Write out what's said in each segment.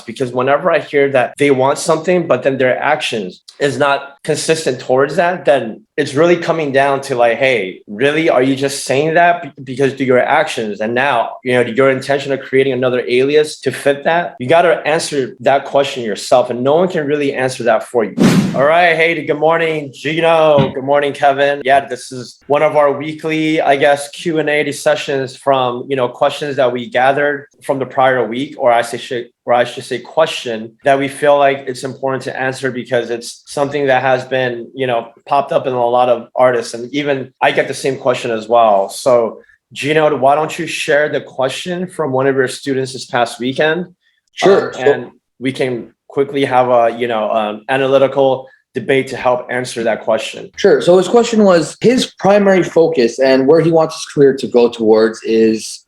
because whenever I hear that they want something, but then their actions is not consistent towards that, then it's really coming down to like, hey, really, are you just saying that because do your actions and now, your intention of creating another alias to fit that? You got to answer that question yourself, and no one can really answer that for you. All right. Hey, good morning, Gino. Good morning, Kevin. Yeah, this is one of our weekly, I guess, Q&A sessions from, questions that we gathered from the prior week, or I should say question that we feel like it's important to answer because it's something that has been, popped up in a lot of artists. And even I get the same question as well. So Gino, why don't you share the question from one of your students this past weekend? Sure. And we can quickly have a, analytical debate to help answer that question. Sure. So his question was his primary focus and where he wants his career to go towards is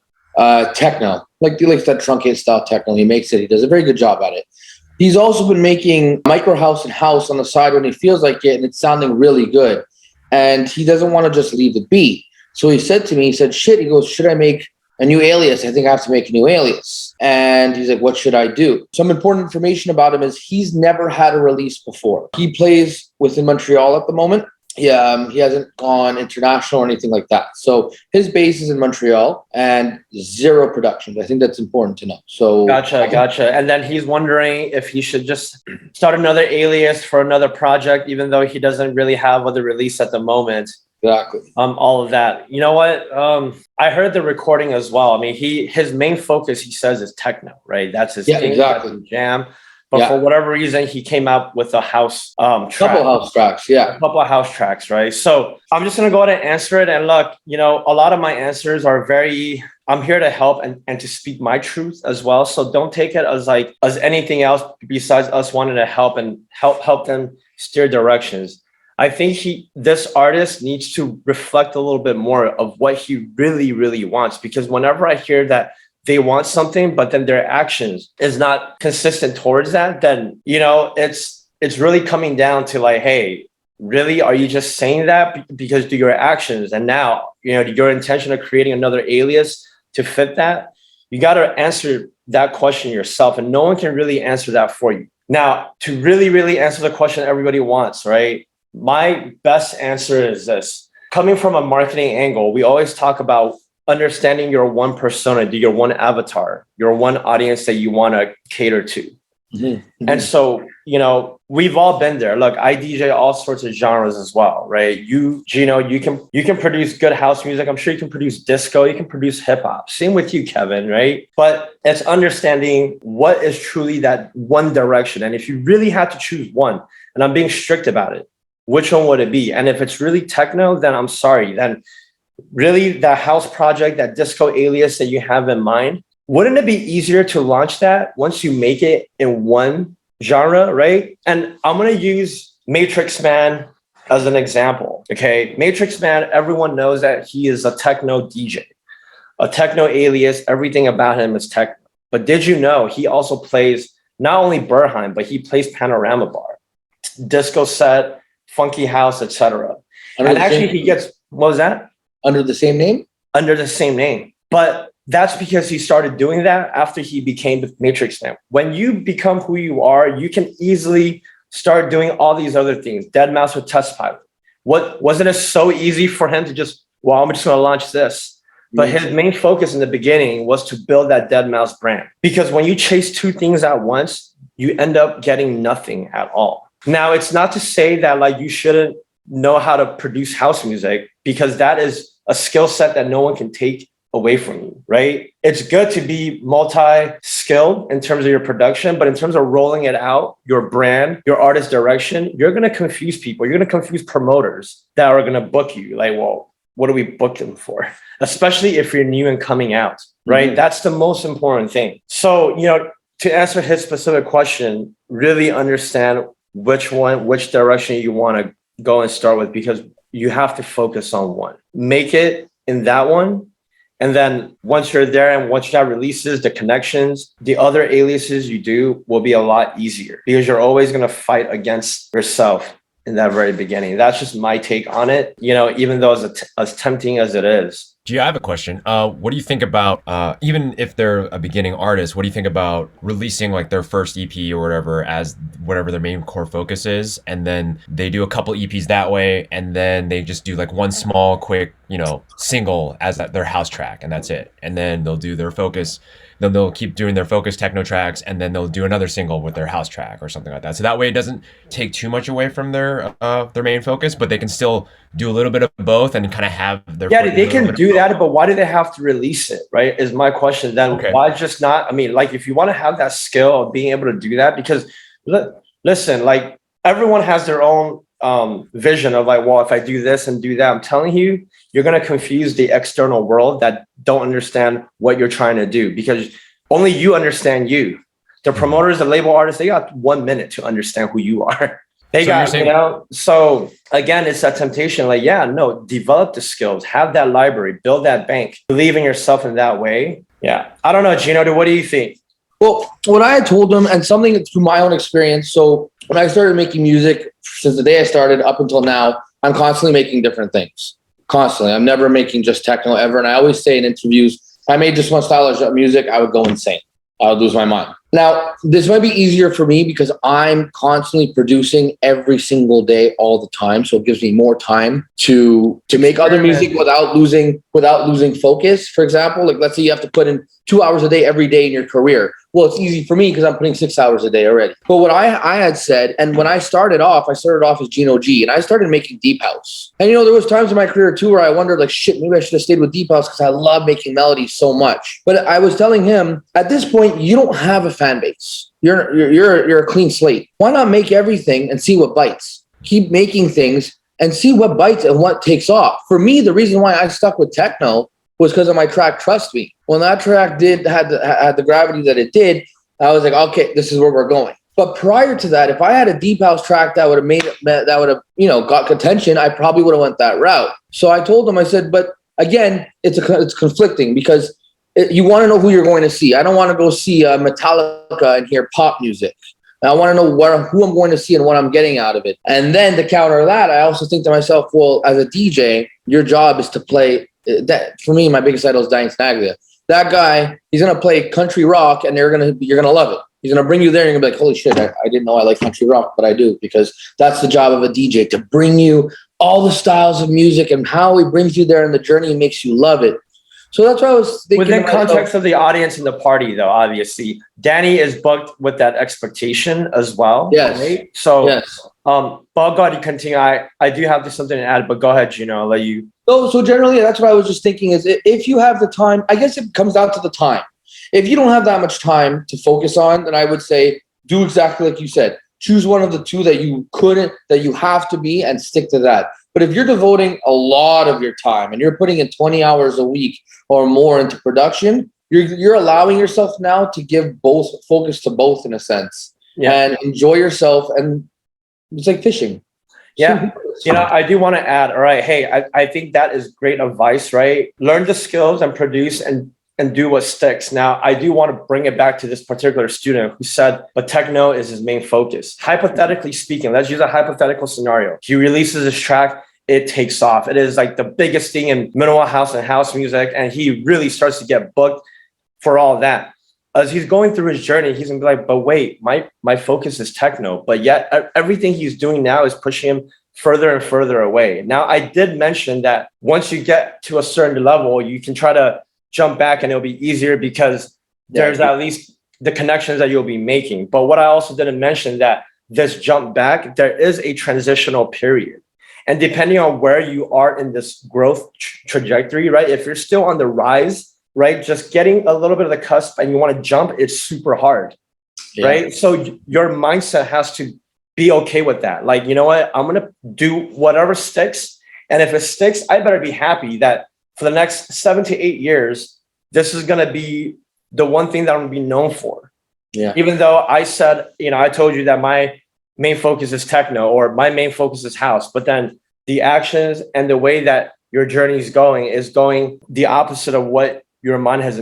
techno. Like he likes that truncated style techno. He makes it. He does a very good job at it. He's also been making micro house and house on the side when he feels like it, and it's sounding really good. And he doesn't want to just leave the beat. So he said to me, he said, shit, he goes, should I make a new alias? I think I have to make a new alias. And he's like, what should I do? Some important information about him is he's never had a release before. He plays within Montreal at the moment. Yeah, he hasn't gone international or anything like that. So his base is in Montreal and zero productions. I think that's important to know. So Gotcha. And then he's wondering if he should just start another alias for another project, even though he doesn't really have other release at the moment. Exactly. All of that. You know what? I heard the recording as well. I mean, his main focus, he says, is techno, right? That's his thing. Exactly. That's his jam. But for whatever reason, he came out with a house track. Couple house tracks, A couple of house tracks, right? So I'm just going to go ahead and answer it. And look, a lot of my answers are I'm here to help and to speak my truth as well. So don't take it as anything else besides us wanting to help and help them steer directions. I think this artist needs to reflect a little bit more of what he really, really wants, because whenever I hear that they want something, but then their actions is not consistent towards that, then, it's really coming down to like, hey, really, are you just saying that because do your actions and now, your intention of creating another alias to fit that? You got to answer that question yourself, and no one can really answer that for you. Now, to really, really answer the question everybody wants, right? My best answer is this. Coming from a marketing angle, we always talk about understanding your one persona, your one avatar, your one audience that you want to cater to. Mm-hmm. And so, we've all been there. Look, I DJ all sorts of genres as well, right? Gino, you can produce good house music. I'm sure you can produce disco. You can produce hip hop. Same with you, Kevin, right? But it's understanding what is truly that one direction. And if you really had to choose one, and I'm being strict about it, which one would it be? And if it's really techno, then I'm sorry. Then really that house project, that disco alias that you have in mind, wouldn't it be easier to launch that once you make it in one genre, right? And I'm going to use Matrix Man as an example, okay? Matrix Man, everyone knows that he is a techno DJ, a techno alias. Everything about him is techno. But did you know he also plays not only Berheim, but he plays Panorama Bar, disco set, funky house, etc. And actually he gets, what was that? Under the same name? Under the same name. But that's because he started doing that after he became the Matrix Man. When you become who you are, you can easily start doing all these other things. Deadmau5 with Test Pilot. Wasn't it so easy for him to just, I'm just going to launch this? But his main focus in the beginning was to build that Deadmau5 brand. Because when you chase two things at once, you end up getting nothing at all. Now, it's not to say that like you shouldn't know how to produce house music, because that is a skill set that no one can take away from you, right? It's good to be multi-skilled in terms of your production, but in terms of rolling it out, your brand, your artist direction, you're going to confuse people. You're going to confuse promoters that are going to book you. Like, well, what do we book them for? Especially if you're new and coming out, right? Mm-hmm. That's the most important thing. So, to answer his specific question, really understand which direction you want to go and start with, because you have to focus on one. Make it in that one. And then once you're there and once that releases, the connections, the other aliases you do will be a lot easier, because you're always going to fight against yourself in that very beginning. That's just my take on it, even though as tempting as it is. Gee, I have a question. What do you think about, even if they're a beginning artist, what do you think about releasing like their first EP or whatever as whatever their main core focus is, and then they do a couple EPs that way, and then they just do like one small, quick, single as their house track, and that's it. And then they'll do their focus, then they'll keep doing their focus techno tracks, and then they'll do another single with their house track or something like that. So that way it doesn't take too much away from their main focus, but they can still do a little bit of both and kind of have their Yeah, they can do that, but why do they have to release it? Right, is my question. Then Okay. why just not? I mean, like if you want to have that skill of being able to do that, because listen, like everyone has their own vision of like, well, if I do this and do that, I'm telling you, you're going to confuse the external world that don't understand what you're trying to do, because only you understand you. The promoters, the label artists, they got 1 minute to understand who you are. They So you're got, saying- so again, it's that temptation. Like, yeah, no, develop the skills, have that library, build that bank, believe in yourself in that way. Yeah. I don't know, Gino, what do you think? Well, what I had told them, and something through my own experience. So when I started making music, since the day I started up until now, I'm constantly making different things. Constantly. I'm never making just techno ever. And I always say in interviews, if I made just one style of music, I would go insane. I would lose my mind. Now, this might be easier for me because I'm constantly producing every single day, all the time. So it gives me more time to make other music without losing focus. For example, like let's say you have to put in 2 hours a day every day in your career. Well, it's easy for me because I'm putting 6 hours a day already. But what I had said, and when I started off as Gino G, and I started making deep house. And there was times in my career too where I wondered like, shit, maybe I should have stayed with deep house because I love making melodies so much. But I was telling him, at this point, you don't have a fan base. You're a clean slate. Why not make everything and see what bites? Keep making things and see what bites and what takes off. For me, the reason why I stuck with techno was because of my track Trust Me. When that track had the gravity that it did, I was like, okay, this is where we're going. But prior to that, if I had a deep house track that would have got attention, I probably would have went that route. So I told them, I said, but again, it's conflicting because you want to know who you're going to see. I don't want to go see Metallica and hear pop music. I want to know who I'm going to see and what I'm getting out of it. And then to counter that, I also think to myself, well, as a DJ, your job is to play that. For me, my biggest idol is Diane Snaglia. That guy, he's going to play country rock and you're going to love it. He's going to bring you there and you're going to be like, holy shit, I didn't know I like country rock, but I do, because that's the job of a DJ, to bring you all the styles of music, and how he brings you there in the journey and makes you love it. So that's what I was thinking. Within context of the audience and the party, though, obviously, Danny is booked with that expectation as well. Yes. Right? So, yes. But go ahead and continue. I do have something to add, but go ahead, Gino. I'll let you. So generally, that's what I was just thinking is, if you have the time, I guess it comes down to the time. If you don't have that much time to focus on, then I would say do exactly like you said. Choose one of the two that you have to be, and stick to that. But if you're devoting a lot of your time and you're putting in 20 hours a week or more into production, you're allowing yourself now to give focus to both in a sense, and enjoy yourself. And it's like fishing. Yeah. I do want to add, all right, hey, I think that is great advice, right? Learn the skills and produce and do what sticks. Now, I do want to bring it back to this particular student who said, but techno is his main focus. Hypothetically speaking, let's use a hypothetical scenario. He releases his track, it takes off. It is like the biggest thing in minimal house and house music, and he really starts to get booked for all that. As he's going through his journey, he's gonna be like, but wait, my focus is techno, but yet everything he's doing now is pushing him further and further away. Now, I did mention that once you get to a certain level, you can try to jump back and it'll be easier because there's at least the connections that you'll be making. But what I also didn't mention, that this jump back, there is a transitional period. And depending on where you are in this growth trajectory, right? If you're still on the rise, right? Just getting a little bit of the cusp and you want to jump, it's super hard, right? So your mindset has to be okay with that. Like, you know what? I'm going to do whatever sticks. And if it sticks, I better be happy that for the next 7 to 8 years, this is going to be the one thing that I'm going to be known for. Yeah. Even though I said, I told you that my main focus is techno or my main focus is house, but then the actions and the way that your journey is going the opposite of what your mind has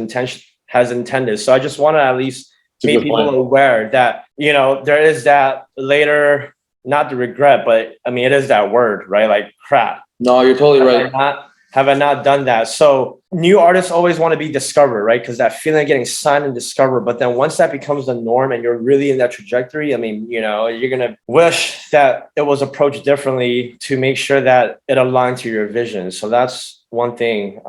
intended. So I just want to at least make people aware that, there is that later, not the regret, but I mean, it is that word, right? Like crap. No, you're totally right. have I not done that? So new artists always want to be discovered, right? Because that feeling of getting signed and discovered. But then once that becomes the norm and you're really in that trajectory, I mean, you know, you're going to wish that it was approached differently to make sure that it aligned to your vision. So that's one thing,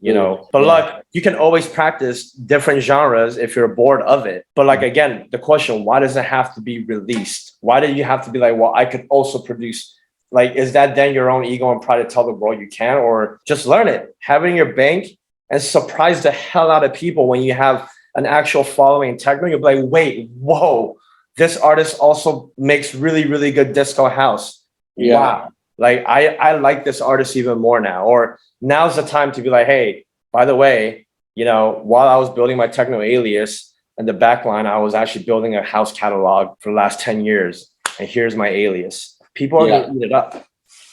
you know, but like you can always practice different genres if you're bored of it. But like, again, the question, why does it have to be released? Why do you have to be like, well, I could also produce? Like, is that then your own ego and pride to tell the world you can, or just learn it, have it in your bank and surprise the hell out of people when you have an actual following in techno? You'll be like, wait, whoa, this artist also makes really, really good disco house. Yeah. Wow. Like I like this artist even more now, or now's the time to be like, hey, by the way, you know, while I was building my techno alias and the backline, I was actually building a house catalog for the last 10 years. And here's my alias. People are going to eat it up.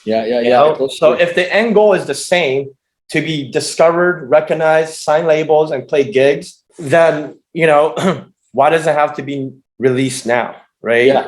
Yeah. So if the end goal is the same, to be discovered, recognized, sign labels, and play gigs, then, you know, why does it have to be released now? Right. Yeah.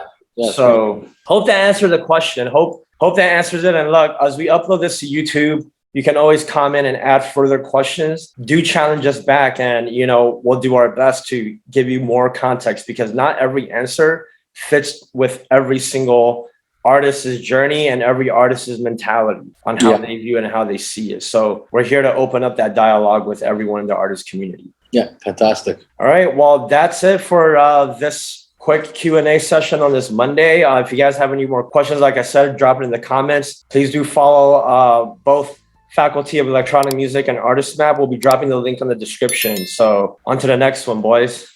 So hope that answers the question. Hope that answers it. And look, as we upload this to YouTube, you can always comment and add further questions. Do challenge us back, and, you know, we'll do our best to give you more context, because not every answer fits with every single artist's journey and every artist's mentality on how they view it and how they see it. So we're here to open up that dialogue with everyone in the artist community. Yeah, fantastic. All right, well, that's it for this quick Q&A session on this Monday. If you guys have any more questions, like I said, drop it in the comments. Please do follow both Faculty of Electronic Music and Artist Map. We'll be dropping the link in the description. So on to the next one, boys.